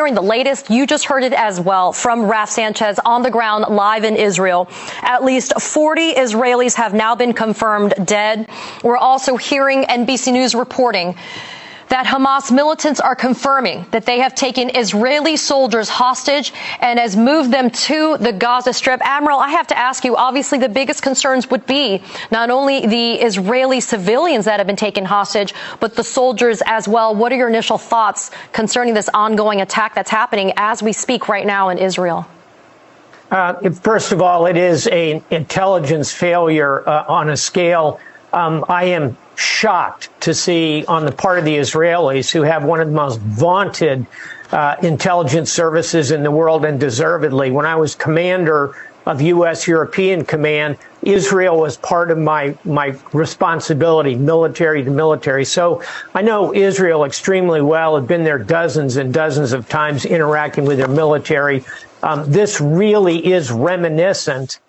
hearing the latest. You just heard it as well from Raf Sanchez on the ground live in Israel. At least 40 Israelis have now been confirmed dead. We're also hearing NBC News reporting that Hamas militants are confirming that they have taken Israeli soldiers hostage and has moved them to the Gaza Strip. Admiral, I have to ask you, obviously the biggest concerns would be not only the Israeli civilians that have been taken hostage, but the soldiers as well. What are your initial thoughts concerning this ongoing attack that's happening as we speak right now in Israel? First of all, it is an intelligence failure on a scale. I am shocked to see on the part of the Israelis, who have one of the most vaunted intelligence services in the world, and deservedly. When I was commander of U.S. European Command, Israel was part of my responsibility, military to military. So I know Israel extremely well. I've been there dozens and dozens of times interacting with their military. This really is reminiscent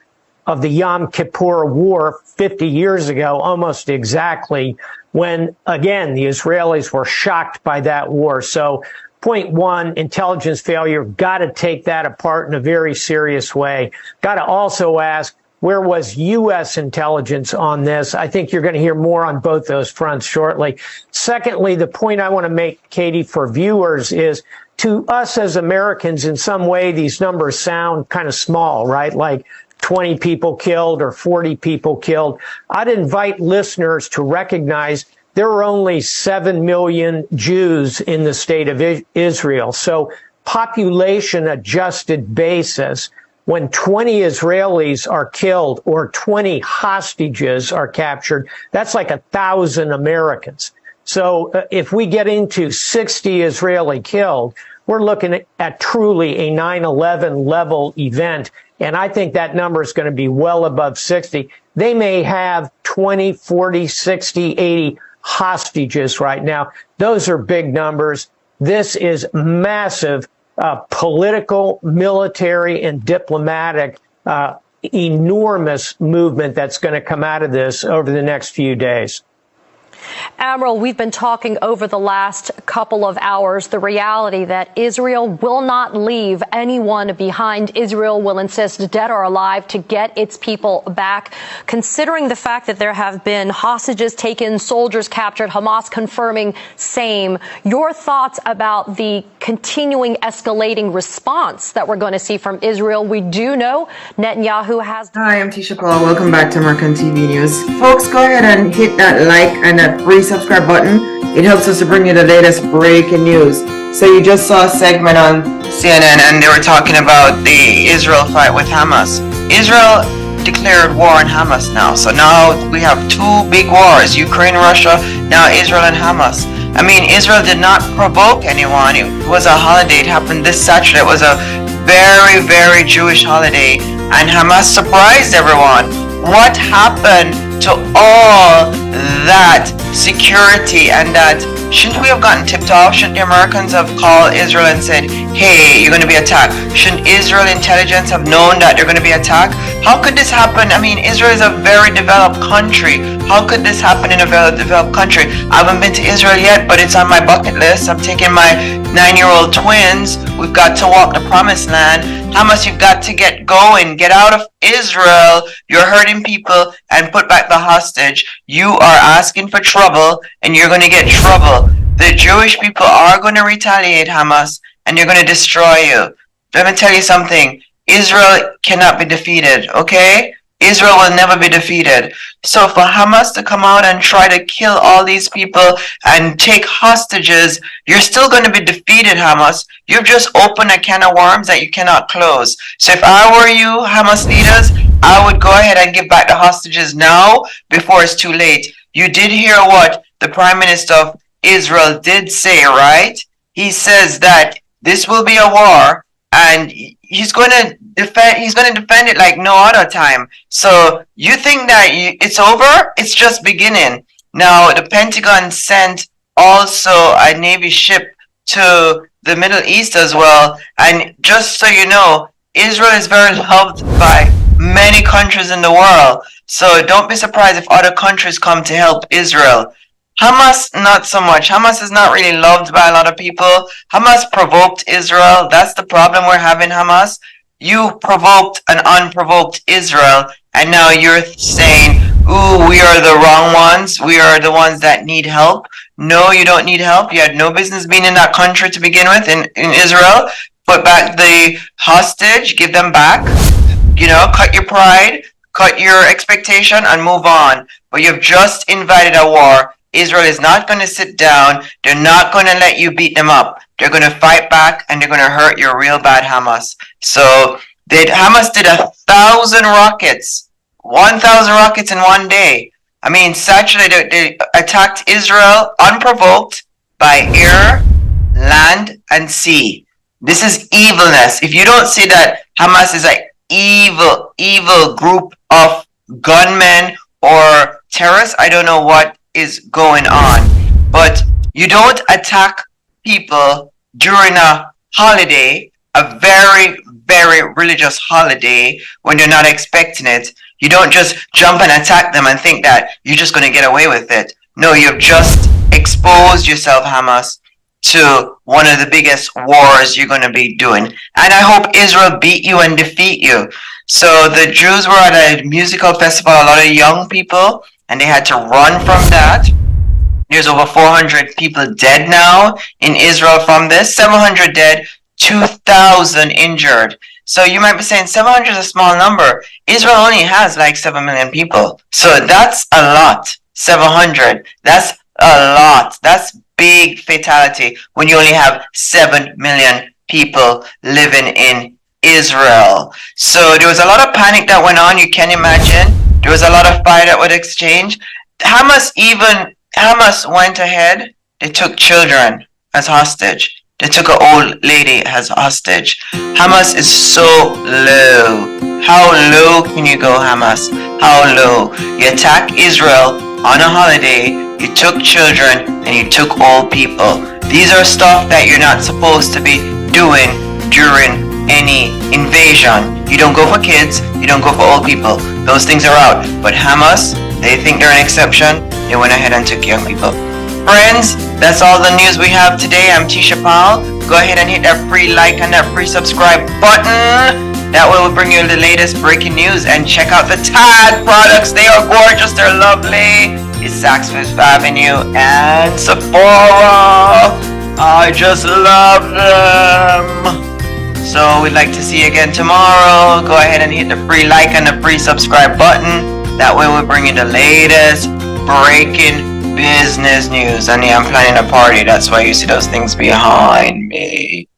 of the Yom Kippur War 50 years ago, almost exactly, when, again, the Israelis were shocked by that war. So, point one, intelligence failure, got to take that apart in a very serious way. Got to also ask, where was U.S. intelligence on this? I think you're going to hear more on both those fronts shortly. Secondly, the point I want to make, Katie, for viewers is, to us as Americans, in some way, these numbers sound kind of small, right? Like 20 people killed or 40 people killed. I'd invite listeners to recognize there are only 7 million Jews in the state of Israel. So population adjusted basis, when 20 Israelis are killed or 20 hostages are captured, that's like 1,000 Americans. So if we get into 60 Israeli killed, we're looking at truly a 9/11 level event. And I think that number is going to be well above 60. They may have 20, 40, 60, 80 hostages right now. Those are big numbers. This is massive political, military, and diplomatic, enormous movement that's going to come out of this over the next few days. Admiral, we've been talking over the last couple of hours the reality that Israel will not leave anyone behind. Israel will insist, dead or alive, to get its people back. Considering the fact that there have been hostages taken, soldiers captured, Hamas confirming same, your thoughts about the continuing escalating response that we're going to see from Israel? We do know Netanyahu has... Hi, I'm Tisha Paul. Welcome back to American TV News. Folks, go ahead and hit that like and that free subscribe button. It helps us to bring you the latest breaking news. So you just saw a segment on CNN and they were talking about the Israel fight with Hamas. Israel declared war on Hamas now. So now we have two big wars, Ukraine, Russia, now Israel and Hamas. I mean, Israel did not provoke anyone. It was a holiday. It happened this Saturday. It was a very, very Jewish holiday. And Hamas surprised everyone. What happened to all that security and that? Shouldn't we have gotten tipped off? Shouldn't the Americans have called Israel and said, hey, you're going to be attacked? Shouldn't Israel intelligence have known that they're going to be attacked? How could this happen? I mean, Israel is a very developed country. How could this happen in a very developed country? I haven't been to Israel yet, but it's on my bucket list. I'm taking my 9-year-old twins. We've got to walk the promised land. Hamas, you've got to get going. Get out of Israel. You're hurting people, and put back the hostage. You are asking for trouble, and you're going to get trouble. The Jewish people are going to retaliate, Hamas, and they're going to destroy you. Let me tell you something. Israel cannot be defeated, okay? Israel will never be defeated. So for Hamas to come out and try to kill all these people and take hostages, you're still going to be defeated, Hamas. You've just opened a can of worms that you cannot close. So if I were you, Hamas leaders, I would go ahead and give back the hostages now before it's too late. You did hear what the Prime Minister of Israel did say, right? He says that this will be a war, and he's going to defend it like no other time. So you think that it's over? It's just beginning. Now, the Pentagon sent also a Navy ship to the Middle East as well. And just so you know, Israel is very loved by many countries in the world. So don't be surprised if other countries come to help Israel. Hamas, not so much. Hamas is not really loved by a lot of people. Hamas provoked Israel. That's the problem we're having, Hamas. You provoked an unprovoked Israel, and now you're saying, ooh, we are the wrong ones. We are the ones that need help. No, you don't need help. You had no business being in that country to begin with, in Israel. Put back the hostage, give them back. Cut your pride, cut your expectation, and move on. But you've just invited a war. Israel is not going to sit down. They're not going to let you beat them up. They're going to fight back, and they're going to hurt you real bad, Hamas. So Hamas did 1,000 rockets, 1,000 rockets in one day. I mean, Saturday they attacked Israel unprovoked by air, land, and sea. This is evilness. If you don't see that Hamas is an evil group of gunmen or terrorists, I don't know what is going on. But you don't attack people during a holiday, a very, very religious holiday, when you're not expecting it. You don't just jump and attack them and think that you're just going to get away with it. No, you've just exposed yourself, Hamas, to one of the biggest wars you're going to be doing. And I hope Israel beat you and defeat you. So the Jews were at a musical festival, a lot of young people, and they had to run from that. There's over 400 people dead now in Israel from this. 700 dead, 2,000 injured. So you might be saying 700 is a small number. Israel only has like 7 million people. So that's a lot. 700. That's a lot. That's big fatality when you only have 7 million people living in Israel. So there was a lot of panic that went on. You can imagine. There was a lot of fire that was exchanged. Hamas went ahead. They took children as hostage. They took an old lady as hostage. Hamas is so low. How low can you go, Hamas? How low? You attack Israel on a holiday, you took children, and you took old people. These are stuff that you're not supposed to be doing during any invasion. You don't go for kids, you don't go for old people. Those things are out. But Hamas, they think they're an exception. They went ahead and took young people. Friends, that's all the news we have today. I'm Tisha Powell. Go ahead and hit that free like and that free subscribe button. That way we'll bring you the latest breaking news. And check out the Tag products. They are gorgeous. They're lovely. It's Saks Fifth Avenue and Sephora. I just love them. So we'd like to see you again tomorrow. Go ahead and hit the free like and the free subscribe button. That way we'll bring you the latest breaking business news. And yeah, I'm planning a party. That's why you see those things behind me.